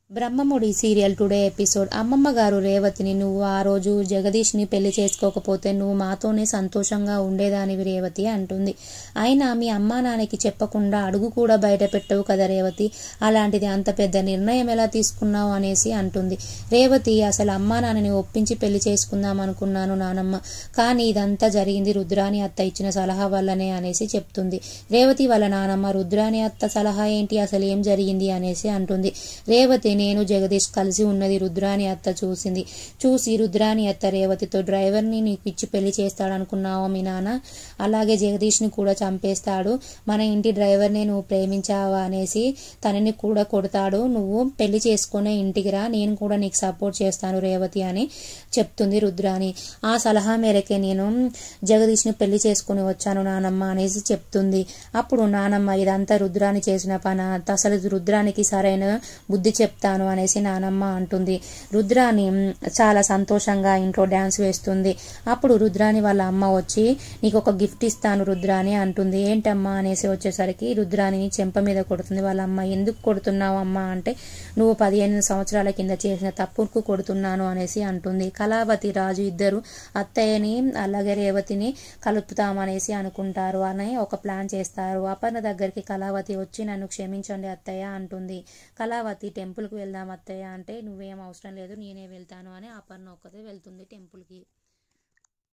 Brahmamudi serial today episode. అమ్మమ్మ గారు రేవతిని, నువ్వు ఆ రోజు జగదీష్ని పెళ్లి చేసుకోకపోతే నువ్వు మాతోనే సంతోషంగా ఉండేదానివి రేవతి అంటుంది. అయినా మీ అమ్మా నాన్నకి చెప్పకుండా అడుగు కూడా బయట పెట్టవు కదా రేవతి, అలాంటిది అంత పెద్ద నిర్ణయం ఎలా తీసుకున్నావు అనేసి అంటుంది. రేవతి, అసలు అమ్మా నాన్నని ఒప్పించి పెళ్లి చేసుకుందాం అనుకున్నాను నానమ్మ, కానీ ఇదంతా జరిగింది రుద్రాని అత్త ఇచ్చిన సలహా వల్లనే అనేసి చెప్తుంది. రేవతి వాళ్ళ నానమ్మ, రుద్రాని అత్త సలహా ఏంటి, అసలు ఏం జరిగింది అనేసి అంటుంది. రేవతి, నేను జగదీష్ కలిసి ఉన్నది రుద్రాని అత్త చూసి రుద్రాని అత్త రేవతితో, డ్రైవర్ని నీకు ఇచ్చి పెళ్లి చేస్తాడనుకున్నావా మీ నాన్న, అలాగే జగదీష్ని కూడా చంపేస్తాడు, మన ఇంటి డ్రైవర్ని నువ్వు ప్రేమించావా అనేసి తనని కూడా కొడతాడు, నువ్వు పెళ్లి చేసుకునే ఇంటికి రా, నేను కూడా నీకు సపోర్ట్ చేస్తాను రేవతి అని చెప్తుంది రుద్రాని. ఆ సలహా మేరకే నేను జగదీష్ని పెళ్లి చేసుకుని వచ్చాను నానమ్మ అనేసి చెప్తుంది. అప్పుడు నానమ్మ, ఇదంతా రుద్రాని చేసిన పని, అసలు రుద్రానికి సరైన బుద్ధి చెప్తాను అనేసి నానమ్మ అంటుంది. రుద్రాని చాలా సంతోషంగా ఇంట్లో డ్యాన్స్ వేస్తుంది. అప్పుడు రుద్రాని వాళ్ళ అమ్మ వచ్చి, నీకు ఒక గిఫ్ట్ ఇస్తాను రుద్రాని అంటుంది. ఏంటమ్మా అనేసి వచ్చేసరికి రుద్రాని చెంప మీద కొడుతుంది వాళ్ళ అమ్మ. ఎందుకు కొడుతున్నావు అమ్మా అంటే, నువ్వు 15 సంవత్సరాల కింద చేసిన తప్పుకు కొడుతున్నాను అనేసి అంటుంది. కళావతి రాజు ఇద్దరు అత్తయ్యని అలాగే రేవతిని కలుపుతామనేసి అనుకుంటారు అని ఒక ప్లాన్ చేస్తారు. అపర్ణ దగ్గరికి కళావతి వచ్చి, నన్ను క్షమించండి అత్తయ్య అంటుంది. కళావతి, టెంపుల్కి వెళ్దాం అత్తయ్య అంటే, నువ్వేం అవసరం లేదు నేనే వెళ్తాను అని అపర్ణ ఒక్కతే వెళ్తుంది టెంపుల్కి.